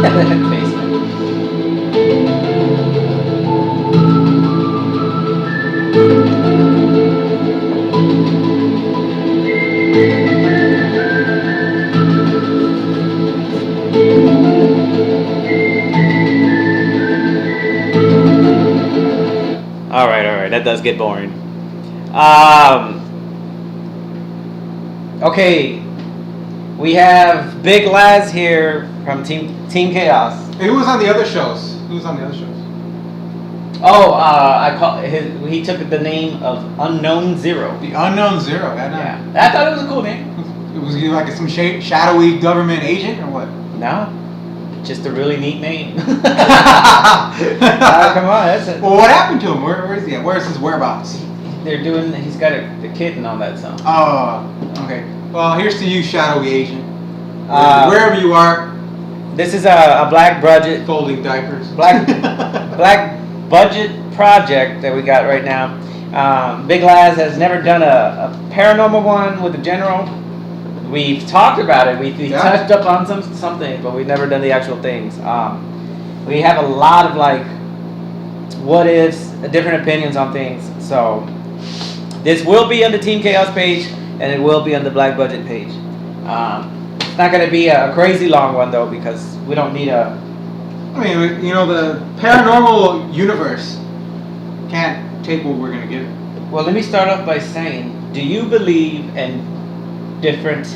Basement. All right. That does get boring. Okay, we have Big Laz here from Team Chaos. Hey, who was on the other shows? Oh, he took the name of Unknown Zero. The Unknown Zero. Yeah, I thought it was a cool name. Was he like some shadowy government agent or what? No, just a really neat name. Come on, that's it. Well, what happened to him? Where is he at? Where's his whereabouts? He's got the kitten on that song. Oh, okay. Well, here's to you, shadowy agent. Wherever you are. This is a black budget. Folding diapers. Black budget project that we got right now. Big Laz has never done a paranormal one with the general. We've talked about it. We touched up on something, but we've never done the actual things. We have a lot of like what ifs, different opinions on things. So this will be on the Team Chaos page, and it will be on the Black Budget page. It's not going to be a crazy long one though, because we don't need a. I mean, the paranormal universe can't take what we're going to give it. Well, let me start off by saying, do you believe in different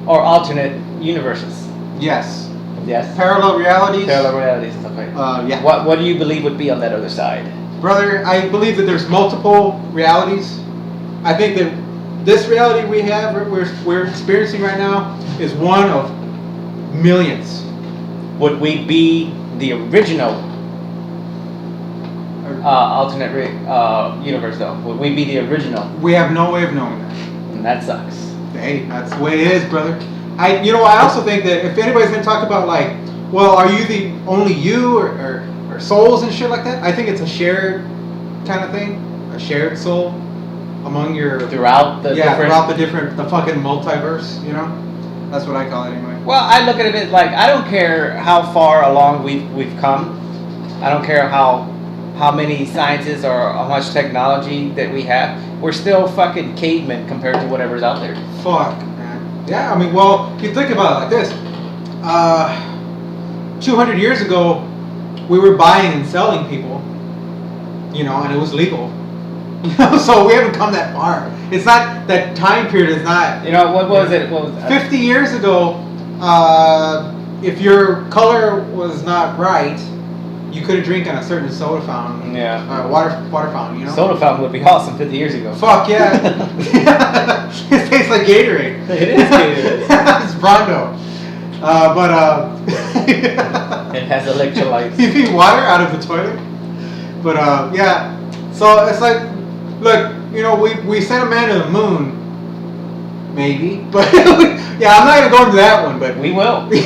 or alternate universes? Yes. Yes. Parallel realities. Okay. Yeah. What do you believe would be on that other side? Brother, I believe that there's multiple realities. I think that this reality we have, we're experiencing right now, is one of millions. Would we be the original alternate universe though? Would we be the original? We have no way of knowing that. And that sucks. Hey, that's the way it is, brother. I also think that if anybody's gonna talk about like, well, are you the only you or souls and shit like that? I think it's a shared kind of thing, a shared soul among your throughout the fucking multiverse. That's what I call it anyway. Well, I look at it like I don't care how far along we've come. I don't care how many sciences or how much technology that we have. We're still fucking cavemen compared to whatever's out there. Fuck, man. Yeah, I mean, well, if you think about it like this, 200 years ago, we were buying and selling people, and it was legal. So we haven't come that far. It's not, that time period is not. What was it? 50 years ago, if your color was not bright, you couldn't drink on a certain soda fountain. Yeah. Water fountain, Soda fountain would be awesome 50 years ago. Fuck yeah. It tastes like Gatorade. It is Gatorade. It's Brondo. It has electrolytes. You need water out of the toilet. But yeah. So it's like, look, we sent a man to the moon. Maybe. But yeah, I'm not gonna go into that one, but we will. We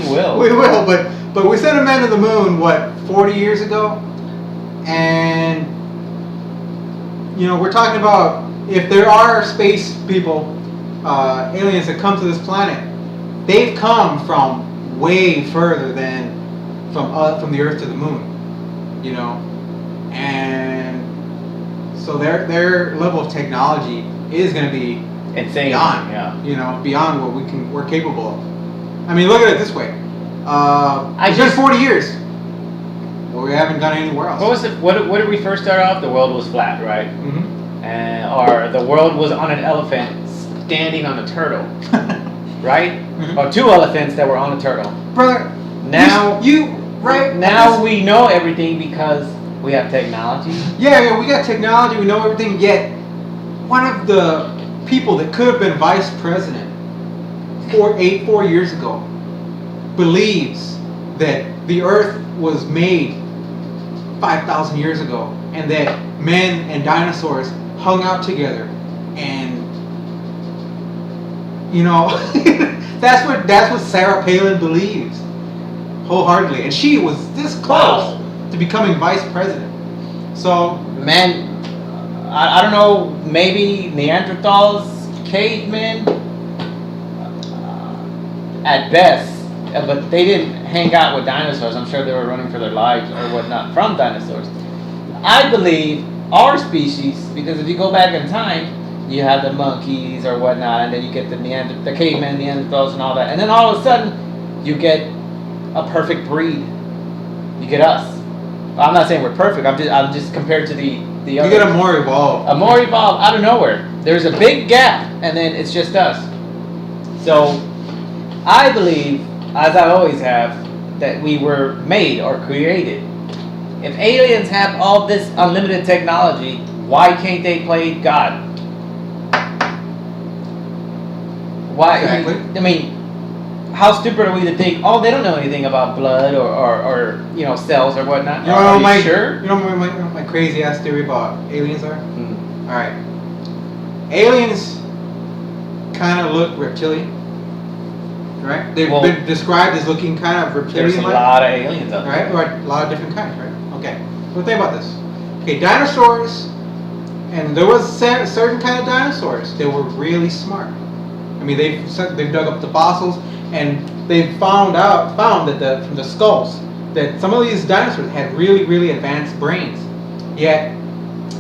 will. We will, but we sent a man to the moon, 40 years ago? And, we're talking about if there are space people, aliens that come to this planet, they've come from way further than from the Earth to the moon, and so their level of technology is going to be insane. Beyond, beyond what we're capable of. I mean, look at it this way. It's been 40 years. Well, we haven't done anywhere else. What did we first start off? The world was flat, right? Mm-hmm. Or the world was on an elephant standing on a turtle, right? Mm-hmm. Or two elephants that were on a turtle. Brother, now right now we know everything because we have technology. Yeah, we got technology. We know everything. Yet, one of the people that could have been vice president 4 years ago believes that the Earth was made 5,000 years ago, and that men and dinosaurs hung out together, and that's what Sarah Palin believes wholeheartly, and she was this close to becoming vice president. So, man, I don't know, maybe Neanderthals, cavemen, at best, but they didn't hang out with dinosaurs. I'm sure they were running for their lives or whatnot from dinosaurs. I believe our species, because if you go back in time, you have the monkeys or whatnot, and then you get the cavemen, Neanderthals, and all that, and then all of a sudden, you get a perfect breed. You get us. I'm not saying we're perfect. I'm just compared to the You other. get a more evolved. A more evolved out of nowhere. There's a big gap, and then it's just us. So, I believe, as I always have, that we were made or created. If aliens have all this unlimited technology, why can't they play God? Why? Exactly. I mean, how stupid are we to think, oh, they don't know anything about blood or cells or whatnot? You know Are you my sure? You know my crazy ass theory about aliens are? Hmm. All right. Aliens kind of look reptilian, right? They've Well, been described as looking kind of There's reptilian, a like, lot of aliens out right? there. Or a lot of different kinds, right? Okay. So think about this. Okay, dinosaurs, and there was certain kind of dinosaurs that were really smart. I mean, they've dug up the fossils, and they've found that from the skulls that some of these dinosaurs had really, really advanced brains. Yet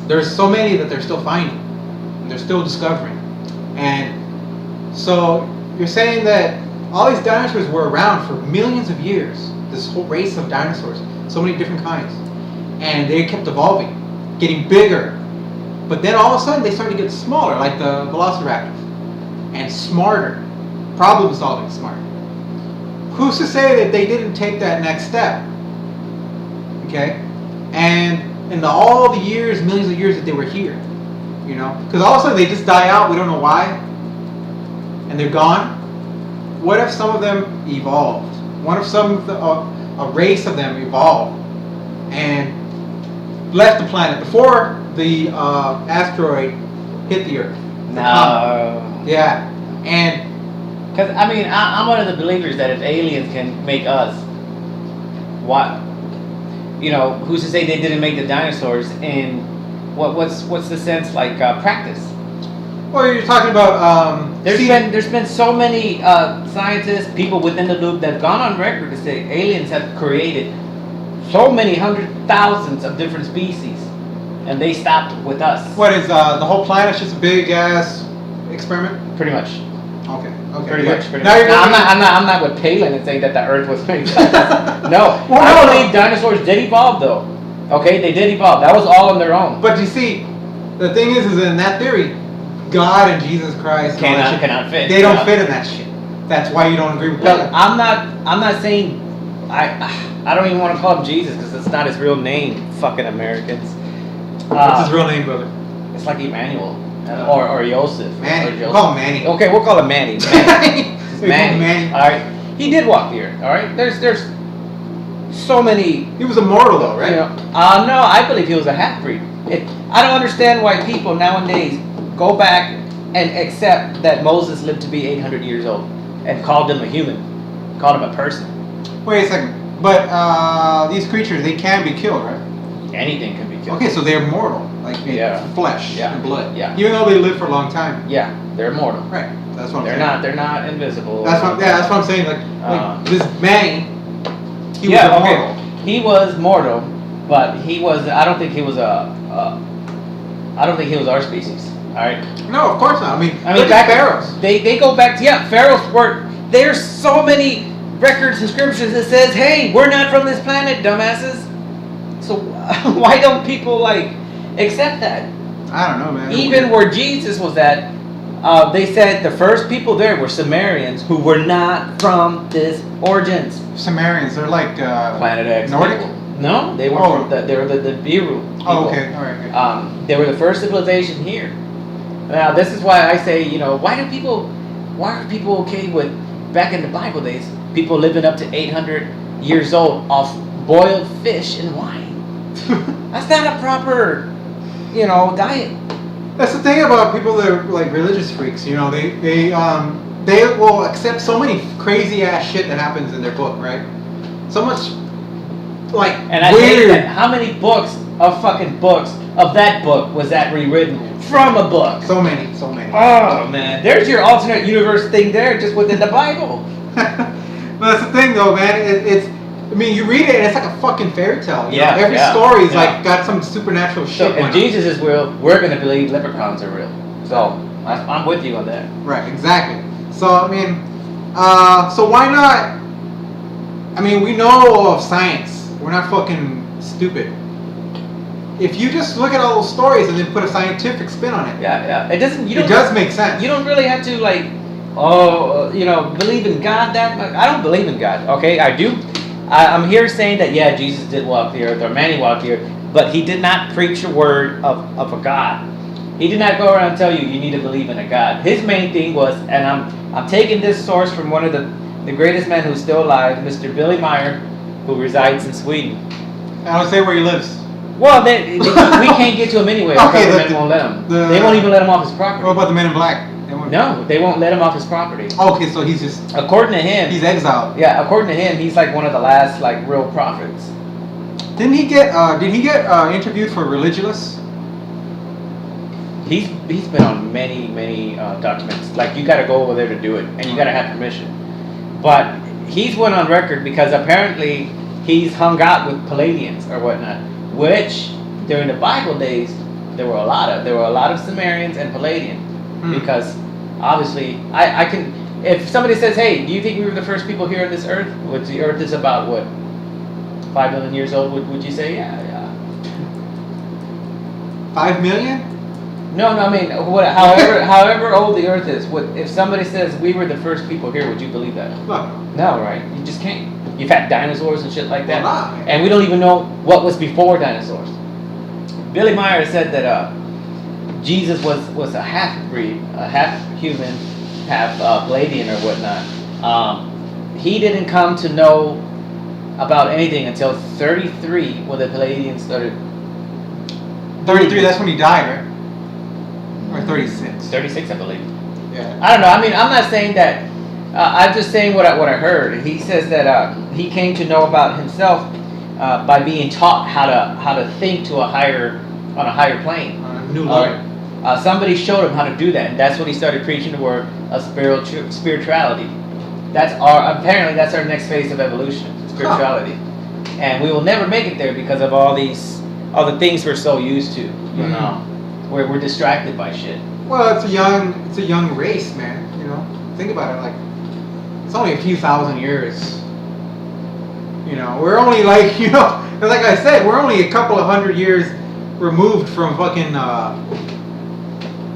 there's so many that they're still finding, and they're still discovering. And so you're saying that all these dinosaurs were around for millions of years. This whole race of dinosaurs, so many different kinds, and they kept evolving, getting bigger. But then all of a sudden they started to get smaller, like the velociraptors, and smarter, problem solving smart. Who's to say that they didn't take that next step? Okay, and in all the years, millions of years that they were here, because all of a sudden they just die out. We don't know why, and they're gone. What if some of them evolved? What if a race of them evolved and left the planet before the asteroid hit the Earth? No. Yeah, and Because, I mean, I'm one of the believers that if aliens can make us, what, who's to say they didn't make the dinosaurs? And what's the sense, like, practice? well, you're talking about There's been so many scientists, people within the loop that have gone on record to say aliens have created so many hundred thousands of different species, and they stopped with us. what is the whole planet's just a big ass experiment? Pretty much. Okay. Pretty yeah. much. Now you're Now, going. I'm not with Palin and saying that the Earth was made. No, Well, I no. believe dinosaurs did evolve, though. Okay, they did evolve. That was all on their own. But you see, the thing is in that theory, God and Jesus Christ and all that shit, Cannot fit. they don't Yeah. fit in that shit. That's why you don't agree with Look, God. I'm not saying I don't even want to call him Jesus because it's not his real name. Fucking Americans. What's his real name, brother? It's like Emmanuel or Joseph. Manny. Or Joseph. Call him Manny. Okay, we'll call him Manny. Manny. They call Manny. him Manny. All right, he did walk the earth. All right, there's so many. He was immortal though, right? No, I believe he was a half-breed. I don't understand why people nowadays go back and accept that Moses lived to be 800 years old and called him a human, called him a person. Wait a second. But these creatures, they can be killed, right? Anything can be killed. Okay, so they're mortal, like Yeah. flesh Yeah. and blood. Yeah. Even though they live for a long time. Yeah, they're immortal. Right. That's what I'm saying. They're not invisible. That's what I'm saying. Like this Manny, he was yeah, immortal. okay. He was mortal, but he was. I don't think he was I don't think he was our species. All right. No, of course not. I mean look at back pharaohs. They go back to pharaohs were. There's so many records and scriptures that says, "Hey, we're not from this planet, dumbasses." So why don't people accept that? I don't know, man. Even where Jesus was at, they said the first people there were Sumerians who were not from this origins. Sumerians, they're like Planet X. Nordic? people. No, they were Oh. they were the Biru people. Oh, okay, all right. They were the first civilization here. Now this is why I say, why are people okay with back in the Bible days, people living up to 800 years old off boiled fish and wine? That's not a proper, diet. That's the thing about people that are like religious freaks. They will accept so many crazy ass shit that happens in their book, right? So much And I hate weird. that. How many books of that book was that rewritten from a book? So many. Oh man, there's your alternate universe thing there, just within the Bible. But that's the thing, though, man. It's. I mean, you read it and it's like a fucking fairy tale. You know? Every yeah, story is yeah. like got some supernatural shit. So going if on. Jesus is real, we're gonna believe leprechauns are real. So I'm with you on that. Right, exactly. So I mean, so why not? I mean, we know of science. We're not fucking stupid. If you just look at all those stories and then put a scientific spin on it, Yeah. It doesn't. You don't. it does make sense. You don't really have to believe in God that much. I don't believe in God. Okay, I do. I'm here saying that Jesus did walk the earth, or Manny walked the earth, but he did not preach a word of a God. He did not go around and tell you need to believe in a God. His main thing was, and I'm taking this source from one of the greatest men who's still alive, Mr. Billy Meyer, who resides in Sweden. I don't say where he lives. Well, we can't get to him anyway. Our Okay, government won't let him. They won't even let him off his property. What about the Men in Black? No, they won't let him off his property. Okay, so he's just. According to him, He's exiled. Yeah, according to him, he's like one of the last like real prophets. Didn't he get? Did he get interviewed for Religulous? He's been on many documents. Like you got to go over there to do it, and you got to have permission. But he's went on record because apparently he's hung out with Palladians or whatnot, which during the Bible days there were a lot of Sumerians and Palladians because obviously I can. If somebody says, "Hey, do you think we were the first people here on this earth?" Which the earth is about what 5 million years old? Would you say yeah? 5 million? No, I mean, however old the Earth is. If somebody says we were the first people here, would you believe that? No, right? You just can't. You've had dinosaurs and shit like that, Well, nah. and we don't even know what was before dinosaurs. Billy Meyer said that Jesus was a half breed, a half human, half Palladian or whatnot. He didn't come to know about anything until 33, when the Palladians started. 33. That's when he died, right? Or 36. 36, I believe. Yeah. I don't know. I mean, I'm not saying that. I'm just saying what I heard. He says that he came to know about himself by being taught how to think on a higher plane. New level. Somebody showed him how to do that, and that's when he started preaching the word of spirituality. Apparently that's our next phase of evolution, spirituality, and we will never make it there because of all the things we're so used to. You know. Where we're distracted by shit. Well, it's a young race, man. You know, think about it. Like, it's only a few thousand years. You know, we're only like like I said, we're only a couple of 100 years removed from fucking.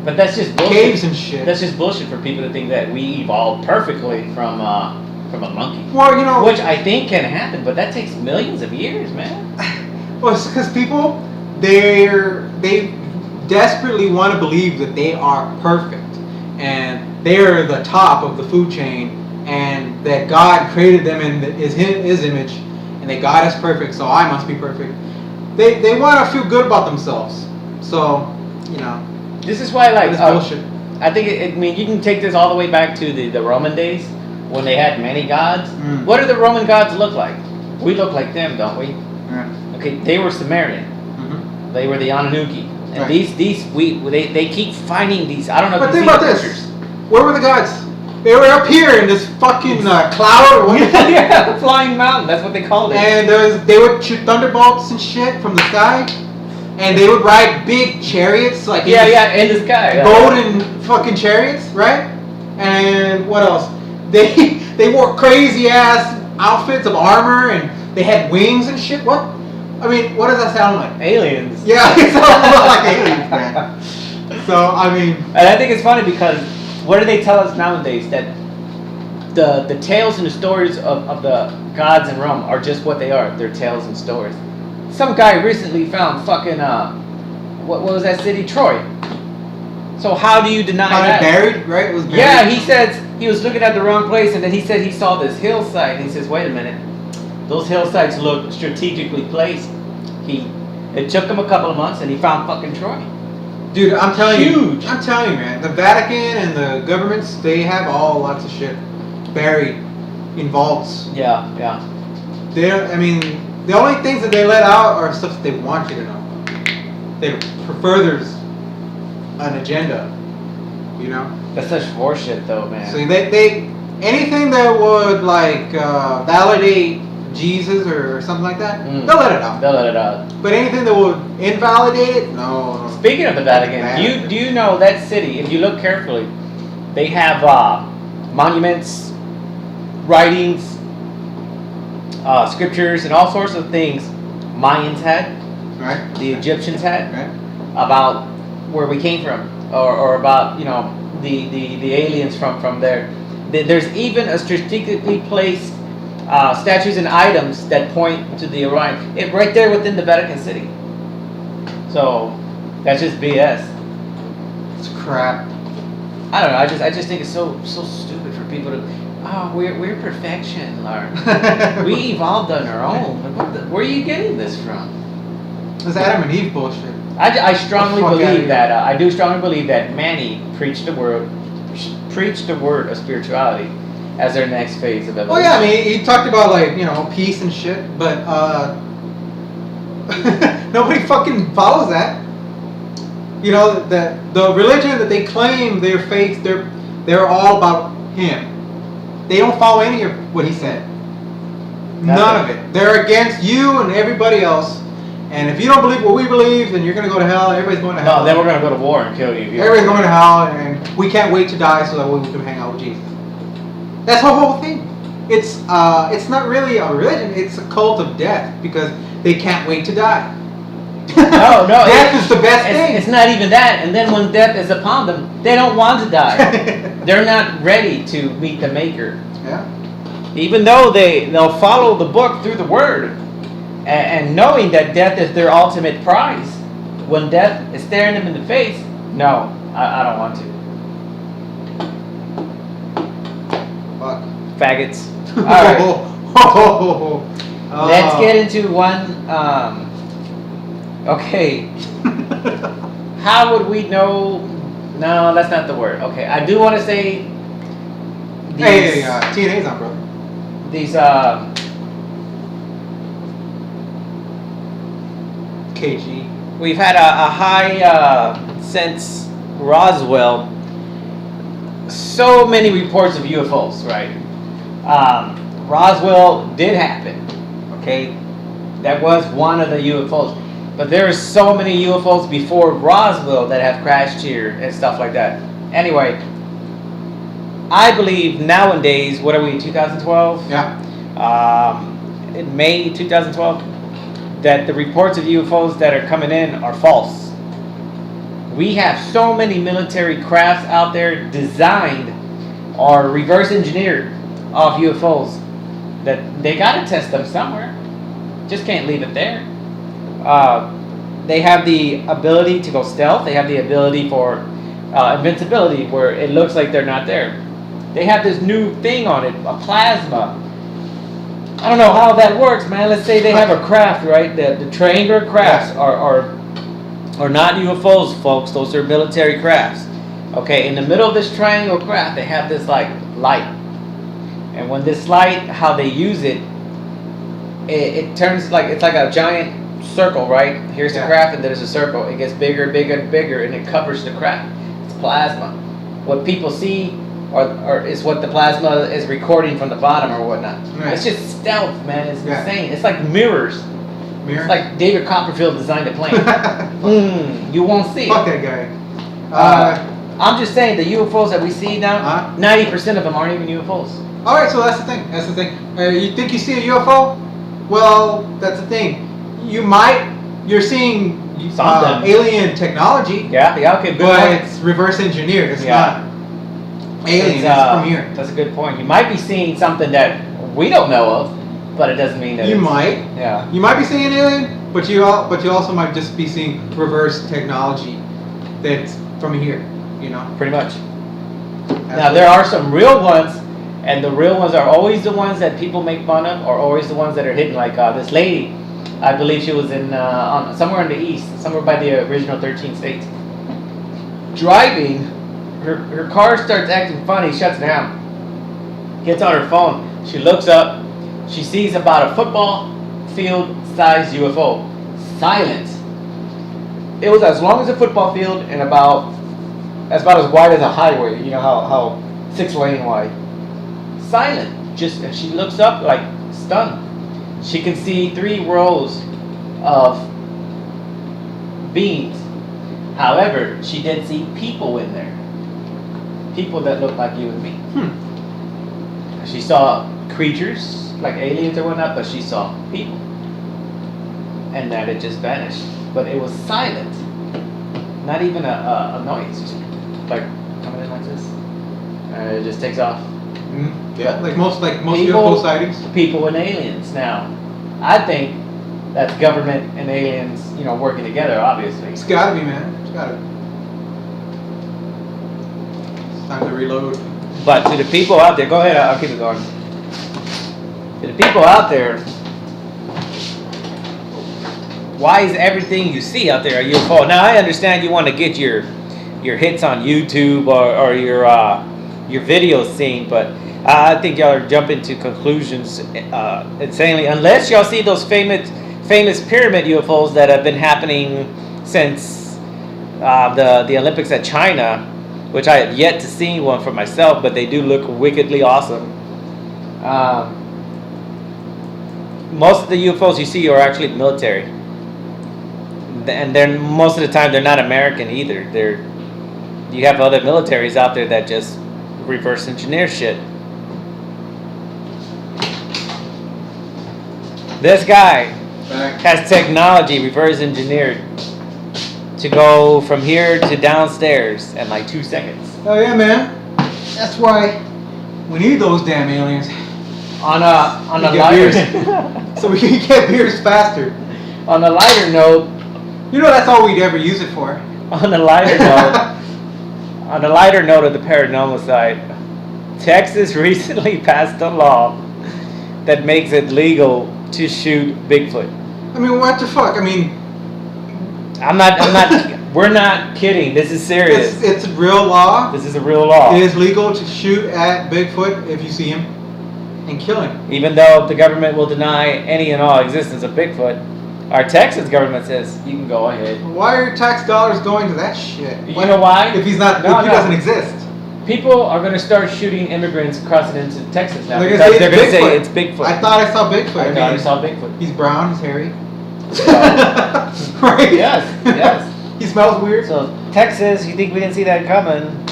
But that's just bullshit. Caves and shit. That's just bullshit for people to think that we evolved perfectly from a monkey. Well, you know, which I think can happen, but that takes millions of years, man. Well, it's because people they desperately want to believe that they are perfect and they're the top of the food chain and that God created them in his image and that God is perfect, so I must be perfect. They want to feel good about themselves. So, you know. This is why, like, bullshit. I think I mean, you can take this all the way back to the Roman days when they had many gods. What do the Roman gods look like? We look like them, don't we? Yeah. Okay, they were Sumerian. Mm-hmm. They were the Anunnaki. And right. they keep finding these. I don't know. But if you think see about the this. Where were the gods? They were up here in this fucking cloud. Yeah, flying mountain. That's what they called it. And they would shoot thunderbolts and shit from the sky. And they would ride big chariots, like in the sky, golden fucking chariots, right? And what else? They wore crazy ass outfits of armor, and they had wings and shit. What? I mean, what does that sound like? Aliens. Yeah, it sounds a lot like aliens, man. So I mean, and I think it's funny because what do they tell us nowadays, that the tales and the stories of the gods in Rome are just what they are. They're tales and stories. Some guy recently found fucking what was that city? Troy. So how do you deny that? Buried, right? It was buried. Yeah, he said he was looking at the wrong place, and then he said he saw this hillside. And he says, "Wait a minute, those hillsides look strategically placed." It took him a couple of months, and he found fucking Troy. Dude, I'm telling you, man. The Vatican and the governments, they have all lots of shit buried in vaults. Yeah. I mean, the only things that they let out are stuff that they want you to know. They furthers an agenda, you know. That's such horseshit, though, man. So anything that would like validate Jesus or something like that, they'll let it out. They'll let it out. But anything that would invalidate it, no. Speaking of the Vatican, do you know that city? If you look carefully, they have monuments, writings, scriptures, and all sorts of things. Mayans had, right? The Egyptians had, right? About where we came from, or about the aliens from there. There's even a strategically placed statues and items that point to the Orion. It right there within the Vatican City. So that's just BS. It's crap. I don't know. I just think it's so stupid for people to. Oh, we're perfection, Lord. We evolved on our own. Like, where are you getting this from? It's Adam and Eve bullshit. I strongly The fuck outta believe here. that. I do strongly believe that Manny preached the word of spirituality as their next phase of evolution. Oh yeah, I mean he talked about like peace and shit, but nobody fucking follows that. The religion that they claim their faith, they're all about him. They don't follow any of what he said. None of it. They're against you and everybody else. And if you don't believe what we believe, then you're gonna go to hell. Everybody's going to hell. No, then we're gonna go to war and kill you. Everybody's going to hell, and we can't wait to die so that way we can hang out with Jesus. That's the whole thing. It's not really a religion. It's a cult of death because they can't wait to die. No, death is the best thing. It's not even that. And then when death is upon them, they don't want to die. They're not ready to meet the Maker. Yeah. Even though they'll follow the book through the Word, and knowing that death is their ultimate prize. When death is staring them in the face, no, I don't want to. Fuck. Faggots. All right. Let's get into one. Okay. How would we know? No, that's not the word. Okay, I do want to say. Hey, TNA's on, bro. These KG. We've had a high since Roswell. So many reports of UFOs, right? Roswell did happen. Okay, that was one of the UFOs. But there are so many UFOs before Roswell that have crashed here and stuff like that. Anyway, I believe nowadays, what are we in 2012? Yeah. In May 2012, that the reports of UFOs that are coming in are false. We have so many military crafts out there designed or reverse engineered off UFOs that they got to test them somewhere. Just can't leave it there. They have the ability to go stealth. They have the ability for invincibility, where it looks like they're not there. They have this new thing on it, a plasma. I don't know how that works, man. Let's say they have a craft, right? The triangular crafts are not UFOs, folks. Those are military crafts. Okay, in the middle of this triangle craft, they have this like light, and when this light, how they use it, it turns like it's like a giant circle, right? Here's the craft, and there's a circle. It gets bigger, bigger, and bigger, and it covers the craft. It's plasma. What people see, or is what the plasma is recording from the bottom or whatnot. Right. It's just stealth, man. It's insane. It's like mirrors. Mirror? It's like David Copperfield designed a plane. You won't see Fuck it. that guy. I'm just saying the UFOs that we see now, 90% of them aren't even UFOs. All right, so that's the thing. That's the thing. You think you see a UFO? Well, that's the thing. You're seeing alien technology. Yeah, okay, good but point. it's reverse engineered. It's not alien. It's from here. That's a good point. You might be seeing something that we don't know of, but it doesn't mean that You might. Yeah. You might be seeing an alien, but you also might just be seeing reverse technology that's from here. Pretty much. Now there are some real ones, and the real ones are always the ones that people make fun of, or always the ones that are hidden. Like this lady, I believe she was in somewhere in the east, somewhere by the original 13 states. Driving, her car starts acting funny, shuts down, gets on her phone. She looks up, she sees about a football field sized UFO. Silent. It was as long as a football field and about as wide as a highway. You know how 6-lane wide. silent. Just she looks up like stunned. She can see 3 rows of beings. However, she did see people in there. People that look like you and me. She saw creatures like aliens or whatnot, but she saw people. And then it just vanished. But it was silent. Not even a noise. Just like coming in like this. And it just takes off. Yeah, like most People- UFO sightings. People and aliens. Now, I think that's government and aliens, working together, obviously. It's gotta be, man. It's gotta be. It's time to reload. But to the people out there, go ahead, I'll keep it going. To the people out there, why is everything you see out there a UFO? Now I understand you want to get your hits on YouTube or your videos seen, but I think y'all are jumping to conclusions insanely. Unless y'all see those famous pyramid UFOs that have been happening since the Olympics at China, which I have yet to see one for myself, but they do look wickedly awesome. Most of the UFOs you see are actually military, and they're most of the time they're not American either. You have other militaries out there that just reverse engineer shit. This guy has technology reverse engineered to go from here to downstairs in like 2 seconds. Oh yeah, man. That's why we need those damn aliens. On a Get lighter so we can get beers faster. on a lighter note, That's all we'd ever use it for. on a lighter note, on a lighter note of the paranormal side, Texas recently passed a law that makes it legal to shoot Bigfoot. I mean, what the fuck? I mean, I'm not. We're not kidding. This is serious. it's a real law. This is a real law. It is legal to shoot at Bigfoot if you see him and kill him. Even though the government will deny any and all existence of Bigfoot, our Texas government says you can go ahead. Why are your tax dollars going to that shit? You know why? If he's not, No, if he no. doesn't exist. People are going to start shooting immigrants crossing into Texas now They're because gonna they're say going to it's say Bigfoot. it's Bigfoot. I thought I saw Bigfoot. I thought I saw Bigfoot. He's brown. He's hairy. So, Right? yes, yes. He smells weird. So Texas, you think we didn't see that coming?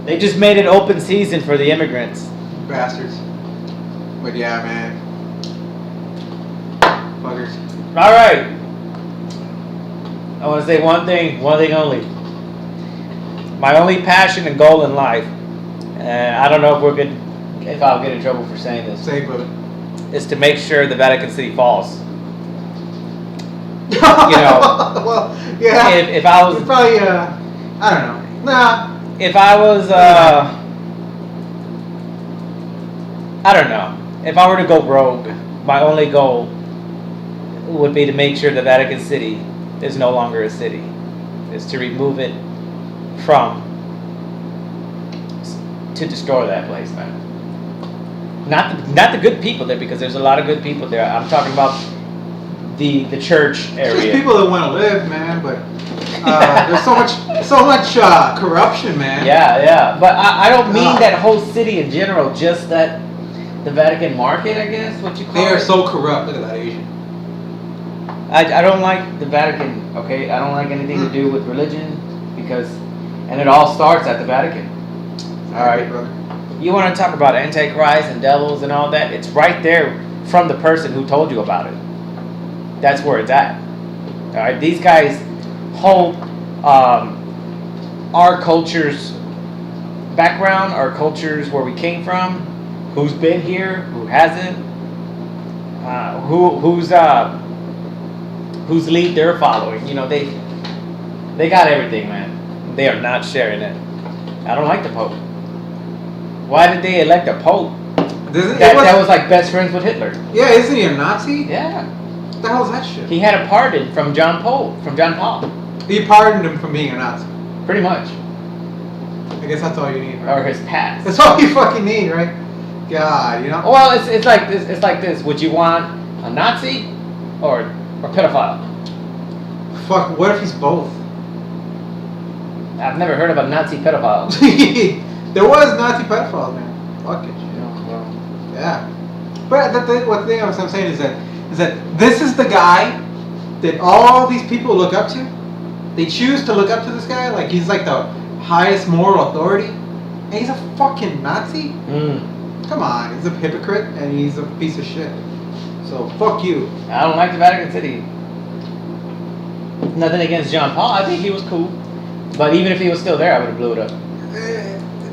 They just made it open season for the immigrants. Bastards. But yeah, man. Buggers. All right. I want to say one thing only. My only passion and goal in life, and I don't know if I'll get in trouble for saying this, Say, brother. is to make sure the Vatican City falls. Well, yeah. If I was, You're probably, I don't know. Nah. if I was, I don't know. If I were to go rogue, my only goal would be to make sure the Vatican City is no longer a city. Is to remove it to destroy that place, man. Not the good people there, because there's a lot of good people there. I'm talking about the church There's area. people that want to live, man, but there's so much corruption, man. Yeah, but I don't mean Ugh. that whole city in general. Just that the Vatican market, I guess, what you call They it. are so corrupt. Look at that Asian. I don't like the Vatican, okay? I don't like anything to do with religion, and it all starts at the Vatican. All right. brother. You want to talk about Antichrist and devils and all that? It's right there from the person who told you about it. That's where it's at. All right. These guys hold our culture's background, our cultures where we came from, who's been here, who hasn't, whose lead they're following. They got everything, man. They are not sharing it. I don't like the Pope. Why did they elect a Pope that was like best friends with Hitler? Yeah, isn't he a Nazi? Yeah. What the hell's that shit? He had a pardon from John Paul. He pardoned him from being a Nazi. Pretty much. I guess that's all you need, right? Or his past. That's all you fucking need, right? God, Well, it's like this. It's like this. Would you want a Nazi or a pedophile? Fuck, what if he's both? I've never heard of a Nazi pedophile. There was Nazi pedophiles, man. Fuck it. Oh, well. Yeah. But what thing I'm saying is that this is the guy that all these people look up to. They choose to look up to this guy like he's like the highest moral authority, and he's a fucking Nazi. Come on, he's a hypocrite and he's a piece of shit. So fuck you. I don't like the Vatican City. Nothing against John Paul. I think he was cool. But even if he was still there, I would have blew it up.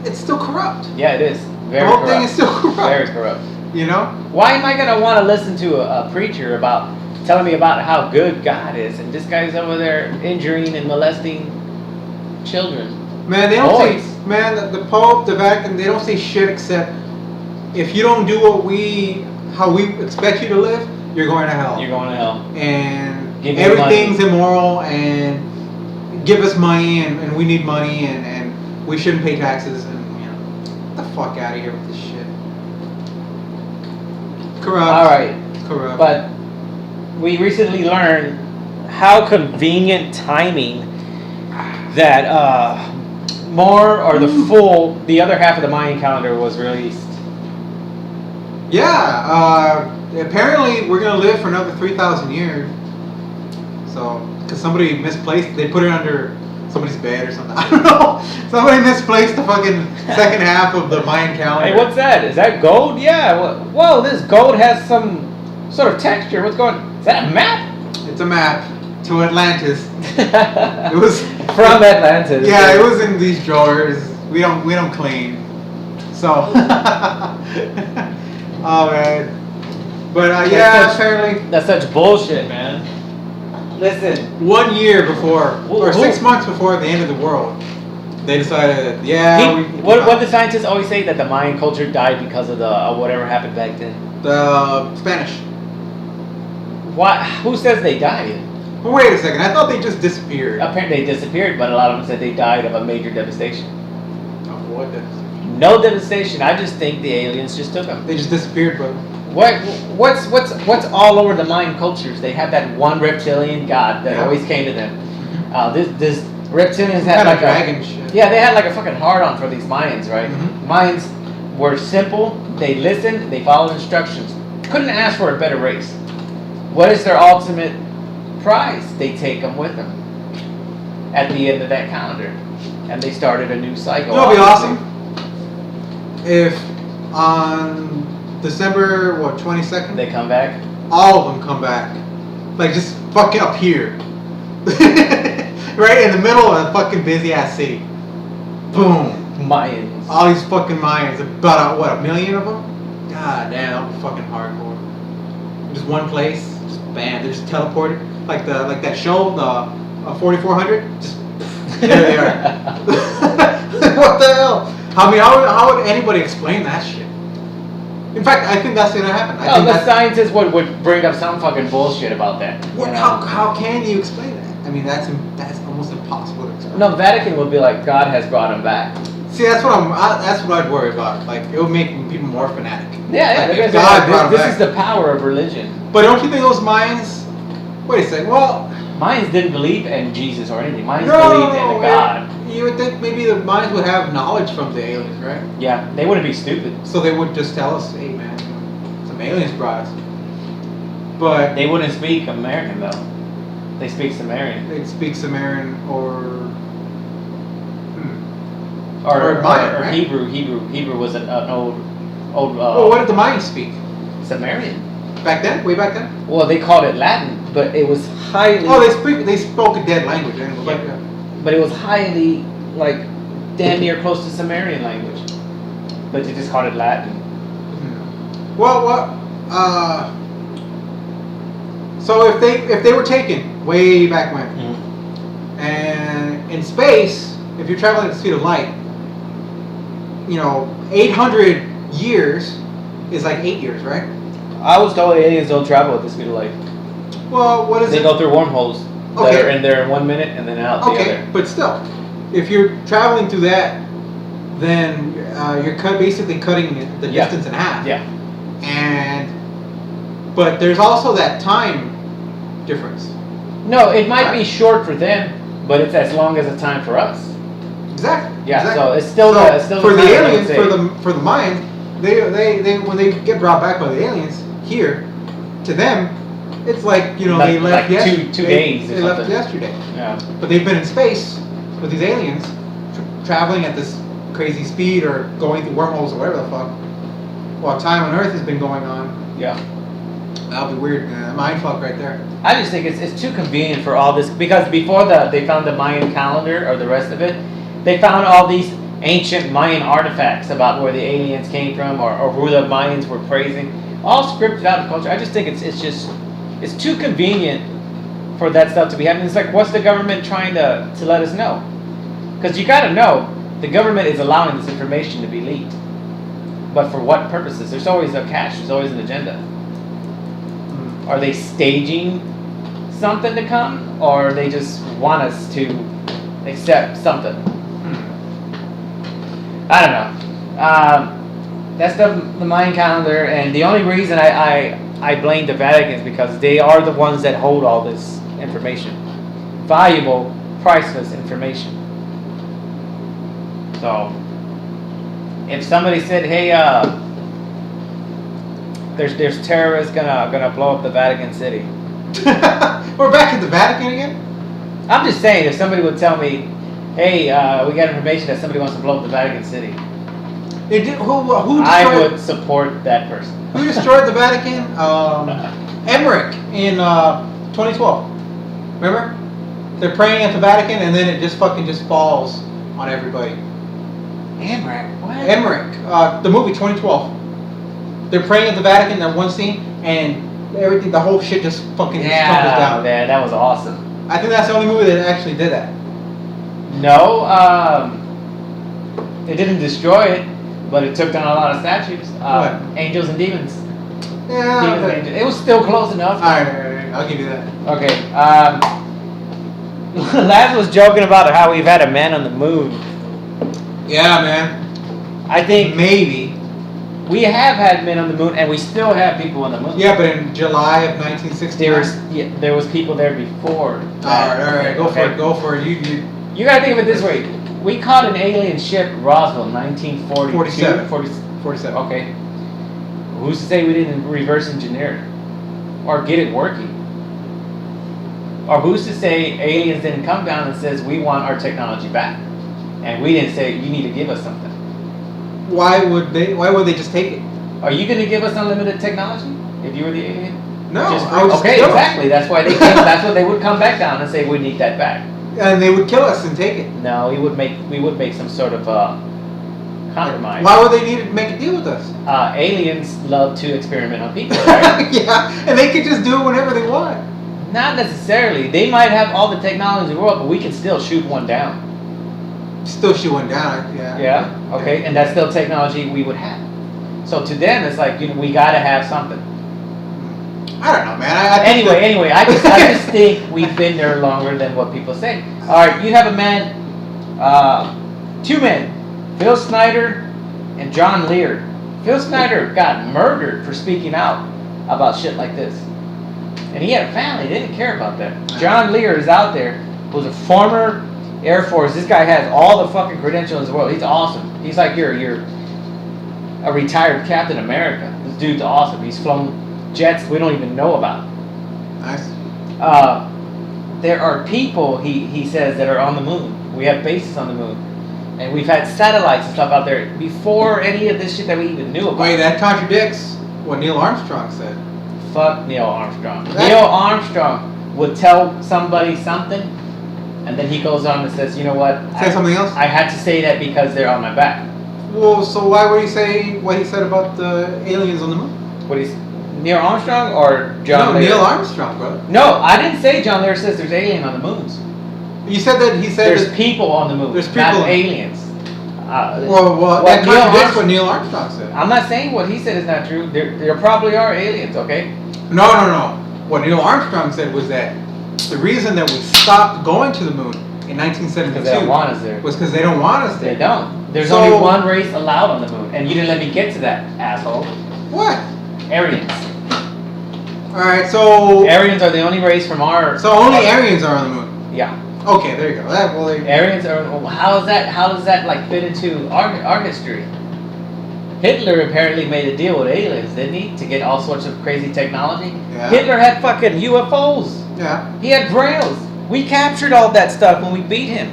It's still corrupt. Yeah, it is. Very The whole corrupt. thing is still corrupt. Very corrupt. You know? Why am I going to want to listen to a preacher about telling me about how good God is, and this guy's over there injuring and molesting children? Man, they don't Boys. say, man, the Pope, the Vatican, they don't say shit except if you don't do how we expect you to live, you're going to hell. You're going to hell. And Give me everything's immoral and give us money and we need money and we shouldn't pay taxes and get the fuck out of here with this shit. Corrupt. All right. Corrupt. But we recently learned how convenient timing that the other half of the Mayan calendar was released. Yeah, apparently we're gonna live for another 3,000 years. So, because somebody misplaced, they put it under somebody's bed or something. I don't know. Somebody misplaced the fucking second half of the Mayan calendar. Hey, what's that? Is that gold? Yeah. Whoa, this gold has some sort of texture. What's going? Is that a map? It's a map to Atlantis. It was from Atlantis. Yeah, it was in these drawers. We don't clean. So. Oh man. But apparently that's such bullshit, man. Listen, 1 year before or 6 months before the end of the world, they decided what the scientists always say, that the Mayan culture died because of the whatever happened back then. The Spanish. Why? Who says they died? Well, wait a second. I thought they just disappeared. Apparently they disappeared, but a lot of them said they died of a major devastation. Of what devastation? No devastation. I just think the aliens just took them. They just disappeared, bro. What's all over the Mayan cultures? They have that one reptilian god that always came to them. This reptilians had like a dragon shit. Yeah, they had like a fucking hard on for these Mayans, right? Mm-hmm. Mayans were simple. They listened. They followed instructions. Couldn't ask for a better race. What is their ultimate prize? They take them with them at the end of that calendar, and they started a new cycle. You know what'd be awesome? If on December 22nd, they come back. All of them come back, like just fucking up here, right in the middle of a fucking busy ass city. Boom. Mayans. All these fucking Mayans. About what, 1 million of them? God damn, that would be fucking hardcore. Just one place, just bam, they're just teleported, like that show, the 4400. Just there they are. What the hell? I mean, how would anybody explain that shit? In fact, I think that's gonna happen. I think the scientists would bring up some fucking bullshit about that. How can you explain that? I mean, that's almost impossible to explain. No, Vatican would be like, God has brought him back. See, that's what I'd worry about. Like, it would make people more fanatic. Yeah, like, if this is the power of religion. But don't you think those Mayans? Wait a second. Well, Mayans didn't believe in Jesus or anything. Mayans believed in a God. You would think maybe the Mayans would have knowledge from the aliens, right? Yeah, they wouldn't be stupid. So they would just tell us, "Hey, man, some aliens brought us." But they wouldn't speak American though. They speak Sumerian. They'd speak Sumerian or Mayan, right? Hebrew. Hebrew was an old. Well, what did the Mayans speak? Sumerian. Back then, way back then. Well, they called it Latin, but it was highly. Oh, they spoke a dead language. But it was highly, like, damn near close to Sumerian language. But they just called it Latin. Well, what? So if they were taken way back when, and in space, if you're traveling at the speed of light, 800 years is like 8 years, right? I was told aliens don't travel at the speed of light. Well, what is it? They go through wormholes. Okay. That are in there in 1 minute and then out the other. Okay, but still, if you're traveling through that, then you're basically cutting the distance in half. Yeah. But there's also that time difference. No, it might be short for them, but it's as long as a time for us. Exactly. Yeah. Exactly. So it's still for the aliens, for the Mayans, they when they get brought back by the aliens here, to them, it's like they left like yesterday. two days. They left yesterday. Yeah. But they've been in space with these aliens, traveling at this crazy speed or going through wormholes or whatever the fuck, while time on Earth has been going on. Yeah. That'll be weird. Mind fuck right there. I just think it's too convenient for all this, because before they found the Mayan calendar or the rest of it, they found all these ancient Mayan artifacts about where the aliens came from or who the Mayans were praising, all scripted out of culture. I just think it's too convenient for that stuff to be happening. It's like, what's the government trying to let us know? Because you got to know the government is allowing this information to be leaked, but for what purposes? There's always a catch. There's always an agenda. Are they staging something to come, or they just want us to accept something? I don't know. That's the Mayan calendar, and the only reason I blame the Vatican is because they are the ones that hold all this information, valuable, priceless information. So, if somebody said, "Hey, there's terrorists gonna blow up the Vatican City," we're back at the Vatican again. I'm just saying, if somebody would tell me, "Hey, we got information that somebody wants to blow up the Vatican City," They did, who I destroyed, would support that person. who destroyed the Vatican? Emmerich in 2012. Remember? They're praying at the Vatican, and then it just falls on everybody. Emmerich, what? Emmerich, the movie 2012. They're praying at the Vatican. That one scene, and everything, the whole shit just fucking crumbles down. Man, that was awesome. I think that's the only movie that actually did that. No, it didn't destroy it, but it took down a lot of statues. What? Angels and demons. Yeah. Demons and angels. It was still close enough. All right, I'll give you that. Okay. Laz was joking about how we've had a man on the moon. Yeah, man. I think Maybe. we have had men on the moon, and we still have people on the moon. Yeah, but in July of 1969. There was people there before. All right, go for it. You gotta think of it this way: we caught an alien ship, Roswell, 1942. 47. Okay. Who's to say we didn't reverse engineer it or get it working? Or who's to say aliens didn't come down and says we want our technology back, and we didn't say you need to give us something? Why would they just take it? Are you gonna give us unlimited technology if you were the alien? No. Okay, exactly. That's why they came. That's what they would come back down and say we need that back. And they would kill us and take it. No, we would make some sort of compromise. Why would they need to make a deal with us? Aliens love to experiment on people, right? Yeah, and they could just do it whenever they want. Not necessarily. They might have all the technology in the world, but we can still shoot one down. Still shoot one down. Yeah. Yeah. Okay. And that's still technology we would have. So to them, it's like we gotta have something. I don't know, man. I Anyway, I just think we've been there longer than what people say. All right, you have a man, two men, Phil Snyder and John Lear. Phil Snyder got murdered for speaking out about shit like this, and he had a family. They didn't care about that. John Lear is out there, who's a former Air Force. This guy has all the fucking credentials in the world. He's awesome. He's like you're a retired Captain America. This dude's awesome. He's flown jets we don't even know about. Nice. There are people, he says, that are on the moon. We have bases on the moon. And we've had satellites and stuff out there before any of this shit that we even knew about. Wait, that contradicts what Neil Armstrong said. Fuck Neil Armstrong. Neil Armstrong would tell somebody something, and then he goes on and says, you know what? Say something else? I had to say that because they're on my back. Well, so why would he say what he said about the aliens on the moon? Neil Armstrong or John Lear? No, Neil Armstrong, brother. No, I didn't say John Lear says there's alien on the moons. You said that he said there's people on the moon. There's people, not aliens. Well, that contradicts what Neil Armstrong said. I'm not saying what he said is not true. There probably are aliens, okay? No. What Neil Armstrong said was that the reason that we stopped going to the moon in 1972 because they don't want us there. Was because they don't want us there. They don't. There's only one race allowed on the moon, and you didn't let me get to that, asshole. What? Aryans. Alright, so... Aryans are the only race from our... So only Aryans are on the moon? Yeah. Okay, there you go. Aryans are... How does that like fit into our history? Hitler apparently made a deal with aliens, didn't he? To get all sorts of crazy technology. Yeah. Hitler had fucking UFOs. Yeah. He had Brailles. We captured all that stuff when we beat him.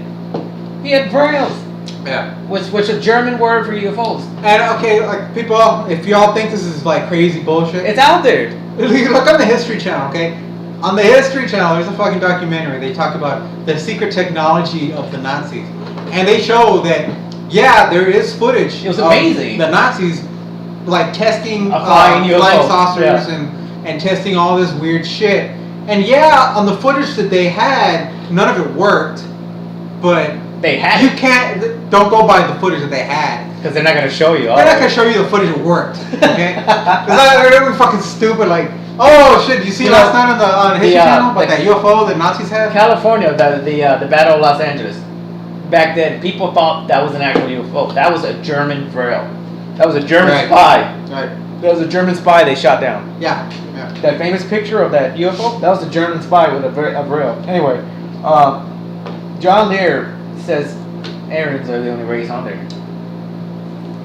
He had Brailles. Yeah. Which a German word for UFOs. And okay, like people, if y'all think this is like crazy bullshit, It's out there. look on the History Channel, okay? On the History Channel, there's a fucking documentary. They talk about the secret technology of the Nazis, and they show that yeah, there is footage. It was of amazing. The Nazis like testing A flying UFO. flying saucers Yeah. and testing all this weird shit. And yeah, on the footage that they had, none of it worked, but. They had You it. can't. Don't go by the footage that they had. Because they're not going to show you. They're not gonna show you the footage that worked. Okay? Because they're fucking stupid. Like, oh shit! Did you see You last know, night on the History the, Channel about the- that UFO that Nazis had? California, the Battle of Los Angeles. Back then, people thought that was an actual UFO. That was a German Braille. That was a German Right. spy. Right. That was a German spy they shot down. Yeah. Yeah. That famous picture of that UFO, that was a German spy with a Braille. Anyway, John Lear says Aryans are the only race on there.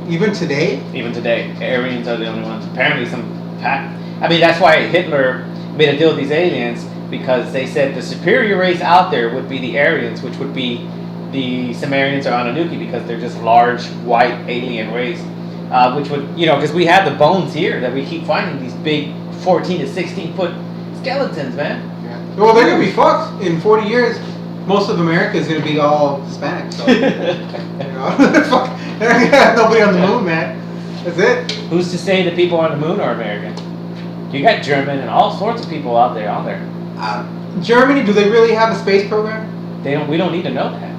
Even today. Even today, Aryans are the only ones. Apparently, I mean, that's why Hitler made a deal with these aliens, because they said the superior race out there would be the Aryans, which would be the Sumerians or Anunnaki, because they're just large white alien race. Which would, because we have the bones here that we keep finding, these big 14 to 16 foot skeletons, man. Yeah. Well, they're gonna be fucked in 40 years. Most of America is gonna be all Hispanic. So, fuck, they're gonna have nobody on the moon, man. That's it. Who's to say the people on the moon are American? You got German and all sorts of people out there on there. Germany, do they really have a space program? We don't need to know that.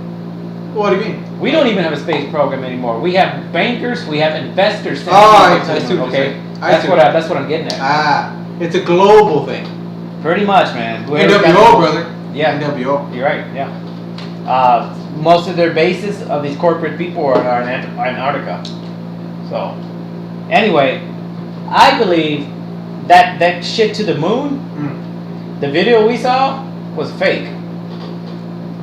What do you mean? We don't even have a space program anymore. We have bankers, we have investors. sending Oh, people I to see the what moon, you're okay? saying. That's what I'm getting at. It's a global thing. Pretty much, man. Whoever's got NWO, the- brother. Yeah. NWO. You're right. Yeah. Most of their bases of these corporate people are in Antarctica. So, anyway, I believe that shit to the moon, the video we saw was fake.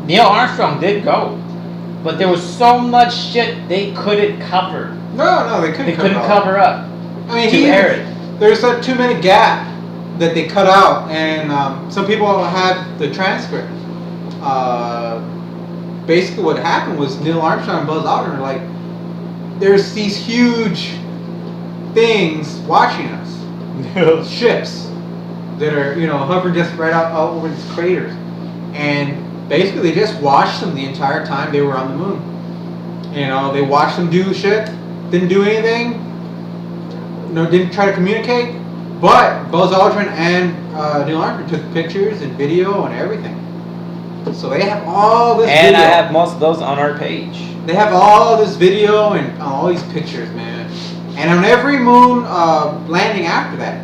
Neil Armstrong did go, but there was so much shit they couldn't cover. No, they couldn't. They couldn't cover up. I mean, Too arid. There's a 2-minute gap that they cut out, and some people have the transcript. Basically, what happened was Neil Armstrong and Buzz Aldrin are like, there's these huge things watching us, ships that are hovering just right out over these craters, and basically they just watched them the entire time they were on the moon. They watched them do shit, didn't do anything, didn't try to communicate, but Buzz Aldrin and Neil Armstrong took pictures and video and everything. So they have all this And video. I have most of those on our page. They have all this video and all these pictures, man. And on every moon landing after that,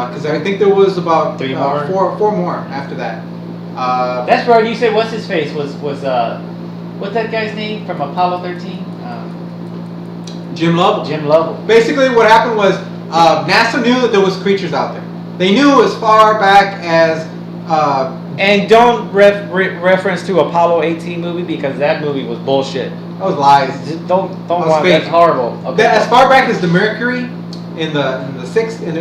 because I think there was about 3 more? four more after that. That's right. You said what's his face was what's that guy's name from Apollo 13? Jim Lovell. Jim Lovell. Basically, what happened was NASA knew that there was creatures out there. They knew as far back as. And don't reference to Apollo 18 movie, because that movie was bullshit. That was lies. Just don't was watch. fake. That's horrible. Okay. As far back as the Mercury in the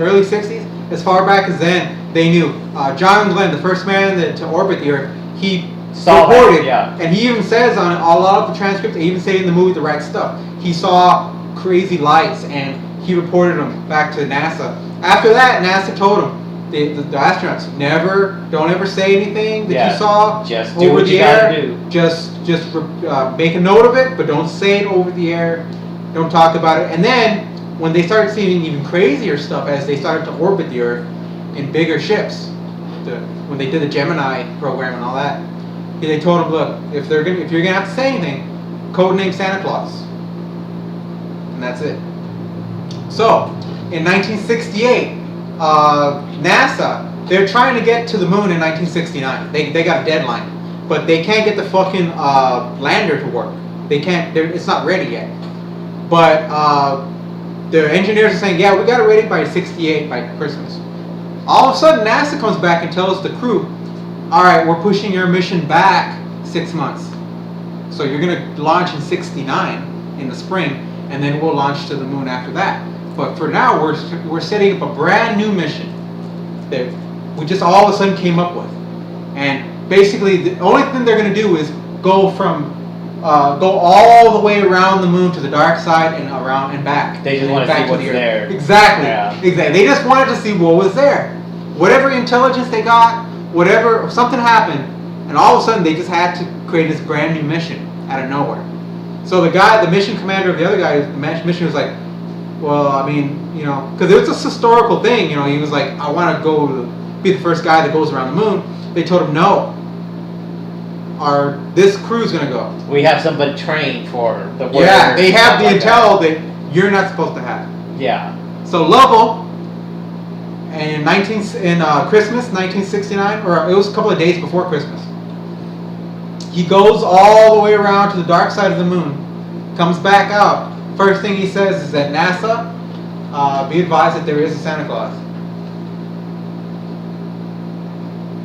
early 60s, as far back as then, they knew. John Glenn, the first man to orbit the Earth, he Saw that, reported, yeah. and he even says on a lot of the transcripts, they even say in the movie The Right Stuff, he saw crazy lights, and he reported them back to NASA. After that, NASA told him, the astronauts, don't ever say anything that you saw Just do over what the you air. gotta do. Just make a note of it, but don't say it over the air. Don't talk about it. And then when they started seeing even crazier stuff as they started to orbit the Earth in bigger ships, when they did the Gemini program and all that, they told them, look, if you're gonna have to say anything, codename Santa Claus, and that's it. So in 1968. NASA, they're trying to get to the moon in 1969. They got a deadline, but they can't get the fucking lander to work. They can't. It's not ready yet. But the engineers are saying, yeah, we got it ready by 68 by Christmas. All of a sudden, NASA comes back and tells the crew, all right, we're pushing your mission back 6 months. So you're gonna launch in 69 in the spring, and then we'll launch to the moon after that. But for now, we're setting up a brand new mission that we just all of a sudden came up with, and basically the only thing they're going to do is go all the way around the moon to the dark side and around and back. They just want to see what's there. Exactly. Yeah. Exactly. They just wanted to see what was there. Whatever intelligence they got, whatever something happened, and all of a sudden they just had to create this brand new mission out of nowhere. So the mission commander of the other guy, the mission was like, well, I mean, you know, because it was this historical thing, you know, he was like, I want to go be the first guy that goes around the moon. They told him no. This crew's gonna go. We have somebody trained for the work. Yeah, they have the intel that you're not supposed to have. Yeah. So Lovell, in Christmas 1969, or it was a couple of days before Christmas, he goes all the way around to the dark side of the moon, comes back out. First thing he says is that NASA, be advised that there is a Santa Claus.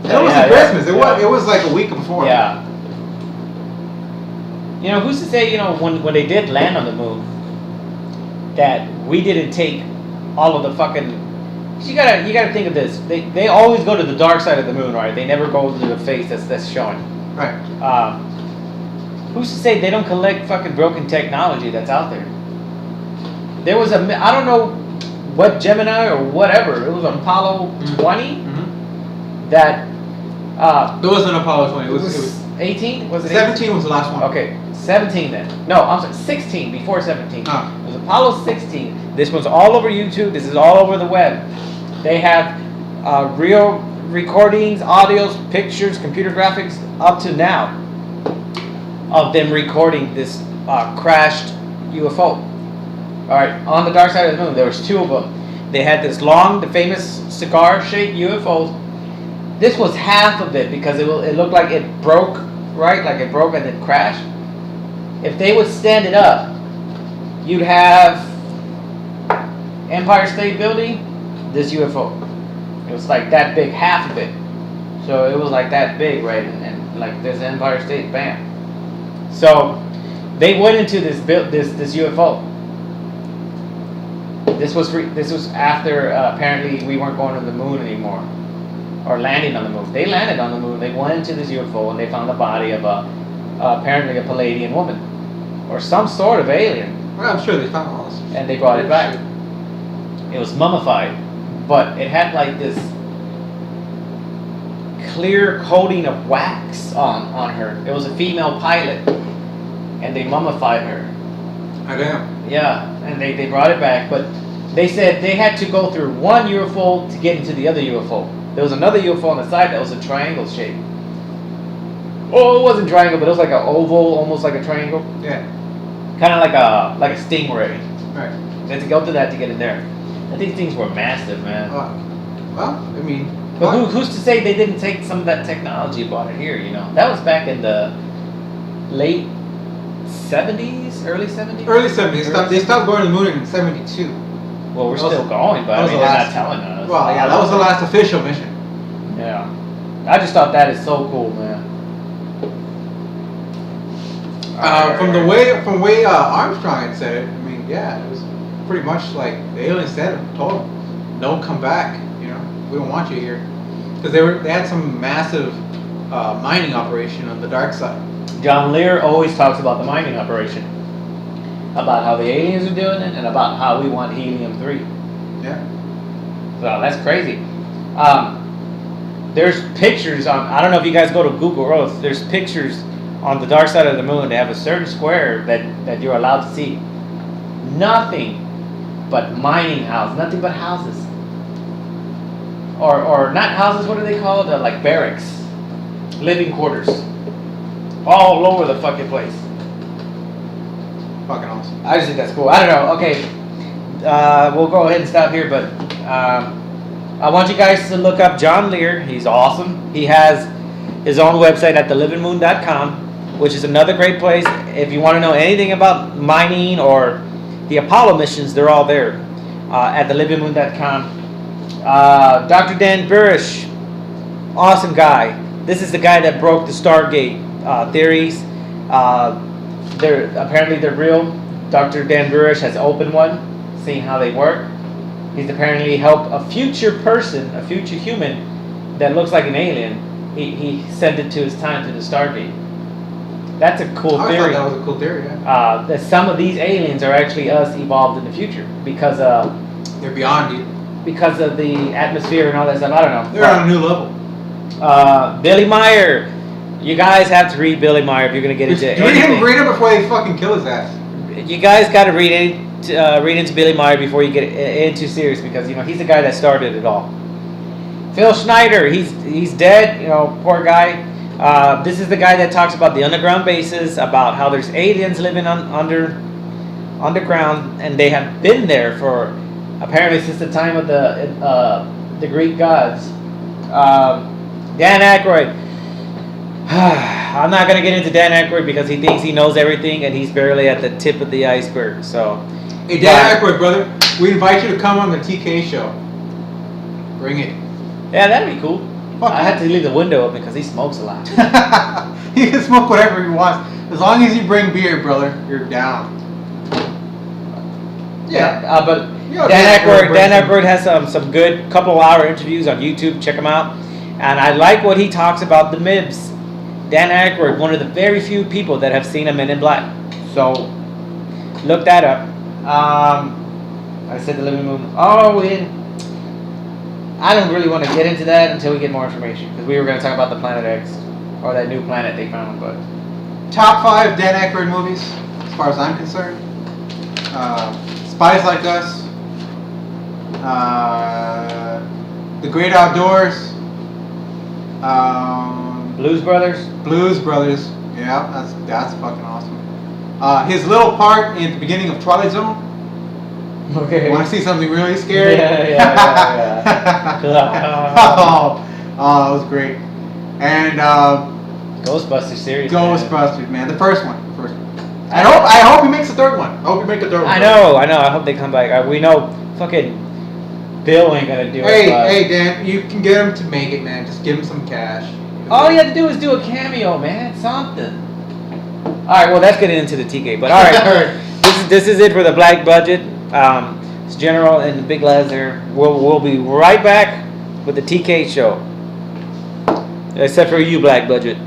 And it wasn't Christmas. It was like a week before. Yeah. You know, who's to say, you know, when they did land on the moon, that we didn't take all of the fucking. You gotta think of this. They always go to the dark side of the moon, right? They never go to the face that's showing. Right. Who's to say they don't collect fucking broken technology that's out there? There was I don't know what Gemini or whatever. It was Apollo 20 that. There wasn't Apollo 20. It was 18. Was it 17? 18? Was the last one. Okay, 17 then. No, I'm sorry, 16 before 17. Oh. It was Apollo 16. This was all over YouTube. This is all over the web. They have real recordings, audios, pictures, computer graphics up to now of them recording this crashed UFO. All right, on the dark side of the moon, there was two of them. They had this long, the famous cigar-shaped UFO. This was half of it because it looked like it broke, right? Like it broke and then crashed. If they would stand it up, you'd have Empire State Building, this UFO. It was like that big, half of it. So it was like that big, right? And like there's Empire State, bam. So they went into this UFO. This was after apparently we weren't going to the moon anymore, or landing on the moon. They landed on the moon. They went into this UFO and they found the body of apparently a Palladian woman, or some sort of alien. Well, I'm sure they found all this. And they brought it back. It was mummified, but it had like this clear coating of wax on her. It was a female pilot, and they mummified her. Oh, damn. Yeah, and they brought it back, but they said they had to go through one UFO to get into the other UFO. There was another UFO on the side that was a triangle shape. Oh, it wasn't triangle, but it was like an oval, almost like a triangle. Yeah. Kind of like a stingray. Right. They had to go through that to get in there. And these things were massive, man. Well, I mean. But who's to say they didn't take some of that technology and brought it here, you know? That was back in the late 70s, early 70s? Early 70s. They stopped going to the moon in 72. Well, we're still going, but I mean, they're not telling us. Well, yeah, that was the last official mission. Yeah. I just thought that is so cool, man. From the way Armstrong had said it, I mean, yeah, it was pretty much like the aliens told him, "Don't come back. You know, we don't want you here," because they had some massive mining operation on the dark side. John Lear always talks about the mining operation, about how the aliens are doing it, and about how we want helium-3. Yeah. So that's crazy. There's pictures on. I don't know if you guys go to Google Earth. There's pictures on the dark side of the moon. They have a certain square that you're allowed to see. Nothing but mining houses. Nothing but houses. Or not houses. What are they called? Like barracks, living quarters, all over the fucking place. Fucking awesome. I just think that's cool. I don't know. Okay, we'll go ahead and stop here, but I want you guys to look up John Lear. He's awesome. He has his own website at thelivingmoon.com, which is another great place. If you want to know anything about mining or the Apollo missions, they're all there at thelivingmoon.com. Dr. Dan Burish, awesome guy. This is the guy that broke the Stargate theories. They're real. Dr. Dan Burish has opened one, seeing how they work. He's apparently helped a future person, a future human that looks like an alien. He sent it to his time to the Stargate. That's a cool I theory. thought that was a cool theory. Yeah. That some of these aliens are actually us evolved in the future because They're beyond you. because of the atmosphere and all that stuff. I don't know. They're on a new level. Billy Meyer. You guys have to read Billy Meyer if you're gonna get into anything. Read him before they fucking kill his ass. You guys got to read into Billy Meyer before you get into serious because he's the guy that started it all. Phil Schneider, he's dead. Poor guy. This is the guy that talks about the underground bases, about how there's aliens living underground, and they have been there for apparently since the time of the Greek gods. Dan Aykroyd. I'm not gonna get into Dan Aykroyd because he thinks he knows everything and he's barely at the tip of the iceberg. So, hey Dan Aykroyd, brother, we invite you to come on the TK show. Bring it. Yeah, that'd be cool. Fuck I have to leave the window open because he smokes a lot. He can smoke whatever he wants as long as you bring beer, brother. You're down. Yeah, but Yeah, Dan Dan Aykroyd has some good couple-hour interviews on YouTube. Check him out. And I like what he talks about the MIBs. Dan Aykroyd, one of the very few people that have seen a Men in Black. So, look that up. I said the living moon. Oh, I don't really want to get into that until we get more information. Because we were going to talk about the Planet X. Or that new planet they found. But top 5 Dan Aykroyd movies, as far as I'm concerned. Spies Like Us. The Great Outdoors. Blues Brothers. Blues Brothers. Yeah, that's fucking awesome. His little part in the beginning of Twilight Zone. Okay. Want to see something really scary? Yeah. Oh, that was great. And Ghostbusters series. Ghostbusters, man. The first one. I hope he makes a third one. I hope he makes a third one. I know. I hope they come back. We know fucking Bill ain't gonna do it. Hey, Dan, you can get him to make it, man. Just give him some cash. All you have to do is do a cameo, man. Something. All right. Well, that's getting into the TK. But all right. This is it for the Black Budget. It's General and the Big Laser. We'll be right back with the TK show. Except for you, Black Budget.